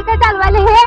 के चालवाले हे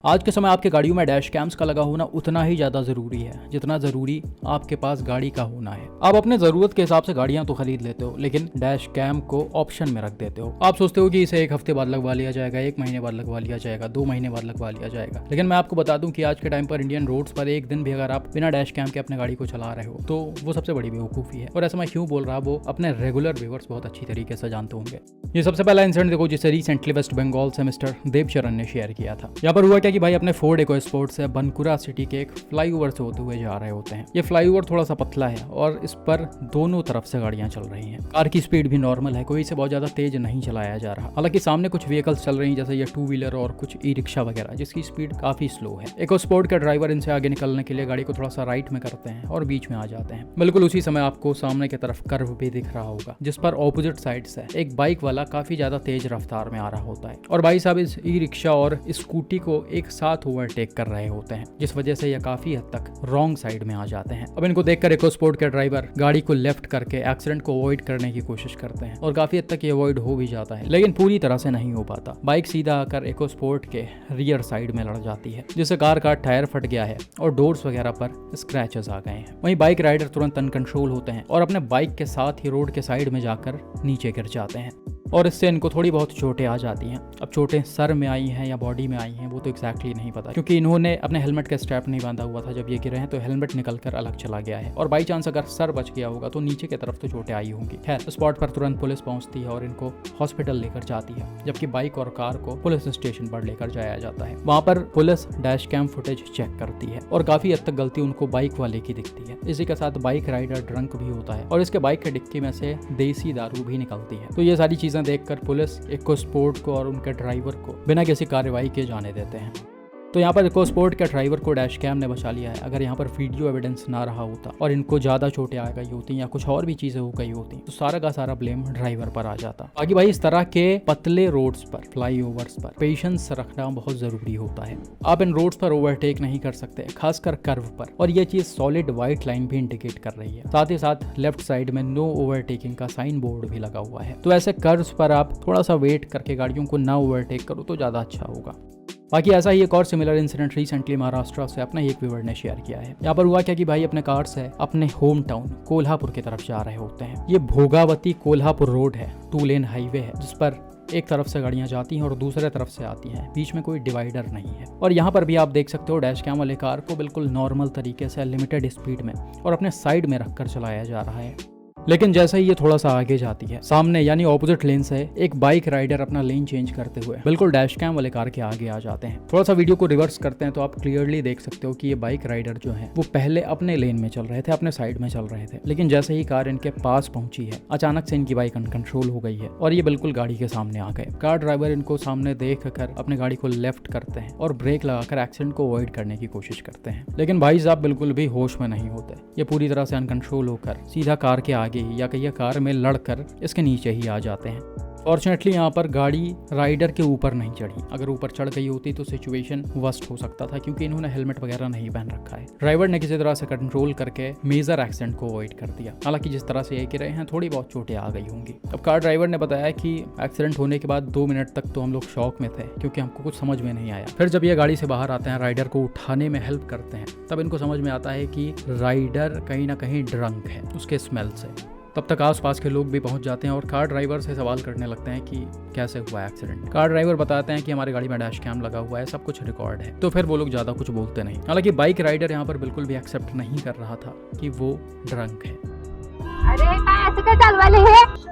आज के समय आपके गाड़ियों में डैश कैम्स का लगा होना उतना ही ज़्यादा ज़रूरी है जितना ज़रूरी आपके पास गाड़ी का होना है। आप अपने ज़रूरत के हिसाब से गाड़ियां तो खरीद लेते हो, लेकिन डैश कैम को ऑप्शन में रख देते हो। आप सोचते हो कि इसे एक हफ्ते बाद लगवा लिया जाएगा, 1 महीने बाद लगवा लिया जाएगा, 2 महीने बाद लगवा लिया जाएगा। लेकिन मैं आपको बता दूं कि आज के टाइम पर इंडियन रोड्स पर एक दिन भी अगर आप बिना डैश कैम के अपने गाड़ी को चला रहे हो तो वो सबसे बड़ी बेवकूफ़ी है। और ऐसा मैं क्यों बोल रहा, वो अपने रेगुलर व्यूअर्स बहुत अच्छी तरीके से जानते होंगे। ये सबसे पहला इंसिडेंट देखो जिसे रिसेंटली वेस्ट बंगाल से मिस्टर देवचरण ने शेयर किया था। यहाँ पर हुआ क्या कि भाई अपने फोर्ड इकोस्पोर्ट से बनकुरा सिटी के एक फ्लाईओवर से होते हुए जा रहे होते हैं। ये फ्लाईओवर थोड़ा सा पतला है और इस पर दोनों तरफ से गाड़ियां चल रही हैं। कार की स्पीड भी नॉर्मल है, कोई इसे बहुत ज्यादा तेज नहीं चलाया जा रहा। हालांकि सामने कुछ व्हीकल्स चल रही हैं जैसे ये 2 व्हीलर और कुछ ई रिक्शा वगैरह, जिसकी स्पीड काफी स्लो है। इकोस्पोर्ट का ड्राइवर इनसे आगे निकलने के लिए गाड़ी को थोड़ा सा राइट में करते हैं और बीच में आ जाते हैं। बिल्कुल उसी समय आपको सामने की तरफ कर्व भी दिख रहा होगा जिस पर ऑपोजिट साइड से एक बाइक वाला काफी ज्यादा तेज रफ्तार में आ रहा होता है और भाई साहब इस ई रिक्शा और स्कूटी को एक साथ ओवरटेक कर रहे होते हैं, जिस वजह से ये काफी हद तक रॉन्ग साइड में आ जाते हैं। अब इनको देखकर इकोस्पोर्ट के ड्राइवर गाड़ी को लेफ्ट करके एक्सीडेंट को अवॉइड करने की कोशिश करते हैं और काफी हद तक ये अवॉइड हो भी जाता है, लेकिन पूरी तरह से नहीं हो पाता। बाइक सीधा आकर इकोस्पोर्ट के रियर साइड में लड़ जाती है, जिससे कार का टायर फट गया है और डोर्स वगैरह पर स्क्रैचेस आ गए हैं। वहीं बाइक राइडर तुरंत अनकंट्रोल होते हैं और अपने बाइक के साथ ही रोड के साइड में जाकर नीचे गिर जाते हैं और इससे इनको थोड़ी बहुत चोटें आ जाती हैं। अब चोटें सर में आई हैं या बॉडी में आई हैं वो तो एग्जैक्टली नहीं पता, क्योंकि इन्होंने अपने हेलमेट का स्ट्रैप नहीं बांधा हुआ था जब ये गिरे हैं, तो हेलमेट निकलकर अलग चला गया है और बाई चांस अगर सर बच गया होगा तो नीचे की तरफ तो चोटें आई होंगी। खैर स्पॉट पर तुरंत पुलिस पहुंचती है और इनको हॉस्पिटल लेकर जाती है, जबकि बाइक और कार को पुलिस स्टेशन पर लेकर जाया जाता है। वहाँ पर police dash cam footage check करती है और काफी हद तक गलती उनको बाइक वाले की दिखती है। इसी के साथ बाइक राइडर ड्रंक भी होता है और इसके बाइक के डिक्की में से देसी दारू भी निकलती है। तो ये सारी चीजें देखकर पुलिस इकोस्पोर्ट को और उनके ड्राइवर को बिना किसी कार्रवाई के जाने देते हैं। तो यहाँ पर इकोस्पोर्ट के ड्राइवर को डैश कैम ने बचा लिया है। अगर यहाँ पर वीडियो एविडेंस ना रहा होता और इनको ज़्यादा चोटें आ गई होती या कुछ और भी चीज़ें हो गई होती तो सारा का सारा ब्लेम ड्राइवर पर आ जाता। बाकी भाई इस तरह के पतले रोड्स पर, फ्लाईओवर्स पर पेशेंस रखना बहुत ज़रूरी होता है। आप इन रोड्स पर ओवरटेक नहीं कर सकते, खासकर कर्व पर, और ये चीज़ सॉलिड व्हाइट लाइन भी इंडिकेट कर रही है। साथ ही साथ लेफ्ट साइड में नो ओवरटेकिंग का साइन बोर्ड भी लगा हुआ है। तो ऐसे कर्व्स पर आप थोड़ा सा वेट करके गाड़ियों को ना ओवरटेक करो तो ज़्यादा अच्छा होगा। बाकी ऐसा ही एक और सिमिलर इंसिडेंट रिसेंटली महाराष्ट्र से अपने एक व्यूअर ने शेयर किया है। यहाँ पर हुआ क्या कि भाई अपने कार से अपने होम टाउन कोल्हापुर की तरफ जा रहे होते हैं। ये भोगावती कोल्हापुर रोड है, 2 लेन हाईवे है जिस पर एक तरफ से गाड़ियां जाती हैं और दूसरे तरफ से आती हैं, बीच में कोई डिवाइडर नहीं है। और यहाँ पर भी आप देख सकते हो डैश कैम वाले कार को बिल्कुल नॉर्मल तरीके से लिमिटेड स्पीड में और अपने साइड में रखकर चलाया जा रहा है। लेकिन जैसे ही ये थोड़ा सा आगे जाती है, सामने यानी ऑपोजिट लेन से एक बाइक राइडर अपना लेन चेंज करते हुए बिल्कुल डैश कैम वाले कार के आगे आ जाते हैं। थोड़ा सा वीडियो को रिवर्स करते हैं तो आप क्लियरली देख सकते हो कि ये बाइक राइडर जो है वो पहले अपने लेन में चल रहे थे, अपने साइड में चल रहे थे, लेकिन जैसे ही कार इनके पास पहुंची है अचानक से इनकी बाइक अनकंट्रोल हो गई है और ये बिल्कुल गाड़ी के सामने आ गए। कार ड्राइवर इनको सामने देख कर अपनी गाड़ी को लेफ्ट करते हैं और ब्रेक लगाकर एक्सीडेंट को अवॉइड करने की कोशिश करते हैं, लेकिन भाई साहब बिल्कुल भी होश में नहीं होते। ये पूरी तरह से अनकंट्रोल होकर सीधा कार के आगे ही या कहीं कार में लड़कर इसके नीचे ही आ जाते हैं। फॉर्चुनेटली यहाँ पर गाड़ी राइडर के ऊपर नहीं चढ़ी, अगर ऊपर चढ़ गई होती तो सिचुएशन वर्स्ट हो सकता था, क्योंकि इन्होंने हेलमेट वगैरह नहीं पहन रखा है। ड्राइवर ने किसी तरह से कंट्रोल करके मेजर एक्सीडेंट को अवॉइड कर दिया। हालांकि जिस तरह से ये गिरे हैं थोड़ी बहुत चोटें आ गई होंगी। अब कार ड्राइवर ने बताया कि एक्सीडेंट होने के बाद 2 मिनट तक तो हम लोग शॉक में थे, क्योंकि हमको कुछ समझ में नहीं आया। फिर जब ये गाड़ी से बाहर आते हैं, राइडर को उठाने में हेल्प करते हैं, तब इनको समझ में आता है कि राइडर कहीं ना कहीं ड्रंक है उसके स्मेल से। तब तक आसपास के लोग भी पहुंच जाते हैं और कार ड्राइवर से सवाल करने लगते हैं कि कैसे हुआ एक्सीडेंट। कार ड्राइवर बताते हैं कि हमारी गाड़ी में डैश कैम लगा हुआ है, सब कुछ रिकॉर्ड है। तो फिर वो लोग ज़्यादा कुछ बोलते नहीं। हालांकि बाइक राइडर यहाँ पर बिल्कुल भी एक्सेप्ट नहीं कर रहा था कि वो ड्रंक है। अरे ऐसे क्या चालवाले हे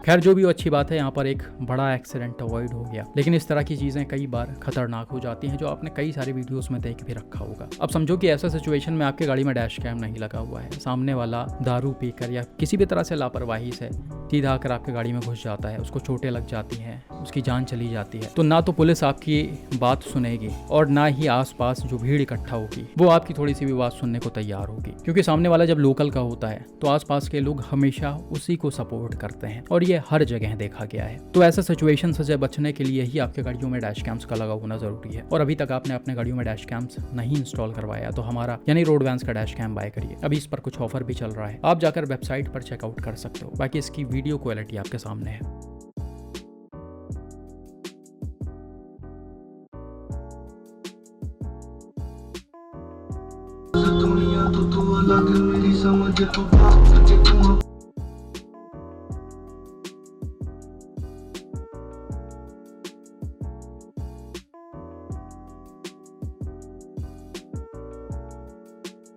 खैर जो भी हो, अच्छी बात है, यहाँ पर एक बड़ा एक्सीडेंट अवॉइड हो गया। लेकिन इस तरह की चीजें कई बार खतरनाक हो जाती हैं, जो आपने कई सारे वीडियोस में देख भी रखा होगा। अब समझो कि ऐसा सिचुएशन में आपके गाड़ी में डैश कैम नहीं लगा हुआ है, सामने वाला दारू पीकर या किसी भी तरह से लापरवाही से सीधा आकर आपके गाड़ी में घुस जाता है, उसको चोटें लग जाती हैं, उसकी जान चली जाती है, तो ना तो पुलिस आपकी बात सुनेगी और ना ही आसपास जो भीड़ इकट्ठा होगी वो आपकी थोड़ी सी भी बात सुनने को तैयार होगी। क्योंकि सामने वाला जब लोकल का होता है तो आसपास के लोग हमेशा उसी को सपोर्ट करते हैं और ये हर जगह देखा गया है। तो ऐसा सिचुएशन से बचने के लिए ही आपके गाड़ियों में डैश कैम्स का लगा होना जरूरी है। और अभी तक आपने अपने गाड़ियों में डैश कैम्स नहीं इंस्टॉल करवाया तो हमारा यानी रोड वैन्स का डैश कैम बाय करिए। अभी इस पर कुछ ऑफर भी चल रहा है, आप जाकर वेबसाइट पर चेकआउट कर सकते हो। बाकी इसकी वीडियो क्वालिटी आपके सामने है। दुनिया तो तू अलग मेरी समझ तो बात तू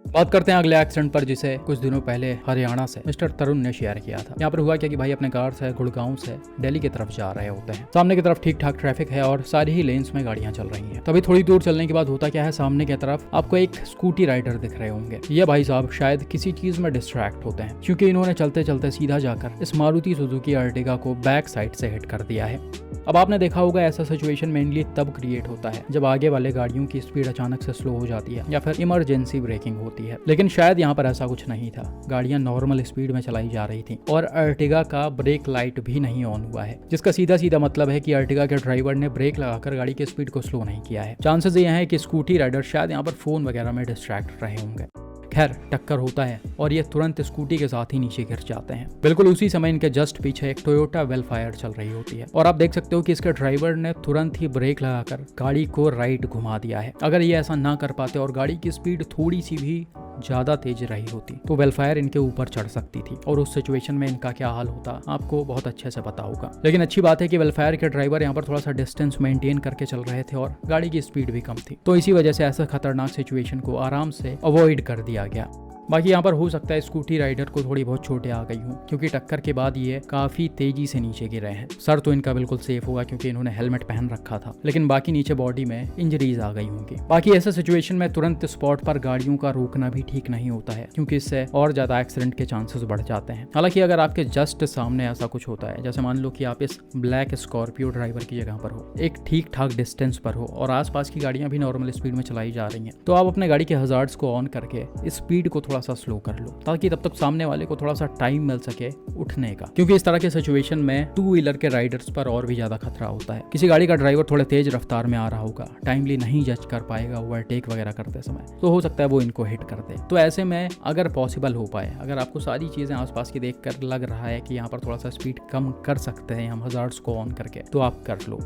बात करते हैं अगले एक्सीडेंट पर, जिसे कुछ दिनों पहले हरियाणा से मिस्टर तरुण ने शेयर किया था। यहाँ पर हुआ क्या कि भाई अपने कार से गुड़गांव से दिल्ली की तरफ जा रहे होते हैं। सामने की तरफ ठीक ठाक ट्रैफिक है और सारी ही लेन्स में गाड़ियां चल रही हैं। तभी थोड़ी दूर चलने के बाद होता क्या है, सामने की तरफ आपको एक स्कूटी राइडर दिख रहे होंगे। ये भाई साहब शायद किसी चीज में डिस्ट्रैक्ट होते हैं, क्योंकि इन्होंने चलते चलते सीधा जाकर इस मारुति सुजुकी अर्टिगा को बैक साइड से हिट कर दिया है। अब आपने देखा होगा ऐसा सिचुएशन मेनली तब क्रिएट होता है जब आगे वाले गाड़ियों की स्पीड अचानक से स्लो हो जाती है या फिर इमरजेंसी ब्रेकिंग होती है। लेकिन शायद यहाँ पर ऐसा कुछ नहीं था, गाड़ियां नॉर्मल स्पीड में चलाई जा रही थी और अर्टिगा का ब्रेक लाइट भी नहीं ऑन हुआ है, जिसका सीधा सीधा मतलब है कि अर्टिगा के ड्राइवर ने ब्रेक लगाकर गाड़ी की स्पीड को स्लो नहीं किया है। चांसेस ये हैं कि स्कूटी राइडर शायद यहाँ पर फोन वगैरह में डिस्ट्रैक्ट रहे होंगे। खैर टक्कर होता है और ये तुरंत स्कूटी के साथ ही नीचे गिर जाते हैं। बिल्कुल उसी समय इनके जस्ट पीछे एक टोयोटा वेलफायर चल रही होती है और आप देख सकते हो कि इसके ड्राइवर ने तुरंत ही ब्रेक लगाकर गाड़ी को राइट घुमा दिया है। अगर ये ऐसा ना कर पाते और गाड़ी की स्पीड थोड़ी सी भी ज्यादा तेज रही होती तो वेलफायर इनके ऊपर चढ़ सकती थी और उस सिचुएशन में इनका क्या हाल होता आपको बहुत अच्छे से पता होगा। लेकिन अच्छी बात है कि वेलफायर के ड्राइवर यहाँ पर थोड़ा सा डिस्टेंस मेंटेन करके चल रहे थे और गाड़ी की स्पीड भी कम थी, तो इसी वजह से ऐसा खतरनाक सिचुएशन को आराम से अवॉइड कर दिया गया। बाकी यहाँ पर हो सकता है स्कूटी राइडर को थोड़ी बहुत चोटें आ गई हूँ, क्योंकि टक्कर के बाद ये काफी तेजी से नीचे गिरे हैं। सर तो इनका बिल्कुल सेफ होगा क्योंकि इन्होंने हेलमेट पहन रखा था, लेकिन बाकी नीचे बॉडी में इंजरीज आ गई होंगी। बाकी ऐसे सिचुएशन में तुरंत स्पॉट पर गाड़ियों का रोकना भी ठीक नहीं होता है, क्योंकि इससे और ज्यादा एक्सीडेंट के चांसेस बढ़ जाते हैं। हालांकि अगर आपके जस्ट सामने ऐसा कुछ होता है, जैसे मान लो कि आप इस ब्लैक स्कॉर्पियो ड्राइवर की जगह पर हो, एक ठीक ठाक डिस्टेंस पर हो और आसपास की गाड़ियां भी नॉर्मल स्पीड में चलाई जा रही हैं, तो आप अपने गाड़ी के हजार्ड्स को ऑन करके स्पीड को थोड़ा सा स्लो कर लो, ताकि तब तक सामने वाले को थोड़ा सा टाइम मिल सके उठने का। क्योंकि इस तरह के सिचुएशन में टू व्हीलर के राइडर्स पर और भी ज्यादा खतरा होता है। किसी गाड़ी का ड्राइवर थोड़े तेज रफ्तार में आ रहा होगा, टाइमली नहीं जज कर पाएगा ओवरटेक वगैरह करते समय, तो हो सकता है वो इनको हिट कर दे। तो ऐसे में अगर पॉसिबल हो पाए, अगर आपको सारी चीजें आसपास की देखकर लग रहा है कि यहाँ पर थोड़ा सा स्पीड कम कर सकते हैं हम हजार्ड्स को ऑन करके, तो आप कर लो।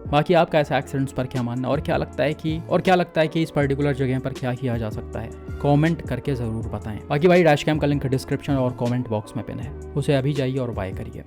बाकी आपका ऐसे एक्सीडेंट्स पर क्या मानना और क्या लगता है कि इस पर्टिकुलर जगह पर क्या किया जा सकता है, कमेंट करके जरूर बताएं। बाकी भाई डैश कैम का लिंक डिस्क्रिप्शन और कमेंट बॉक्स में पिन है, उसे अभी जाइए और बाय करिए।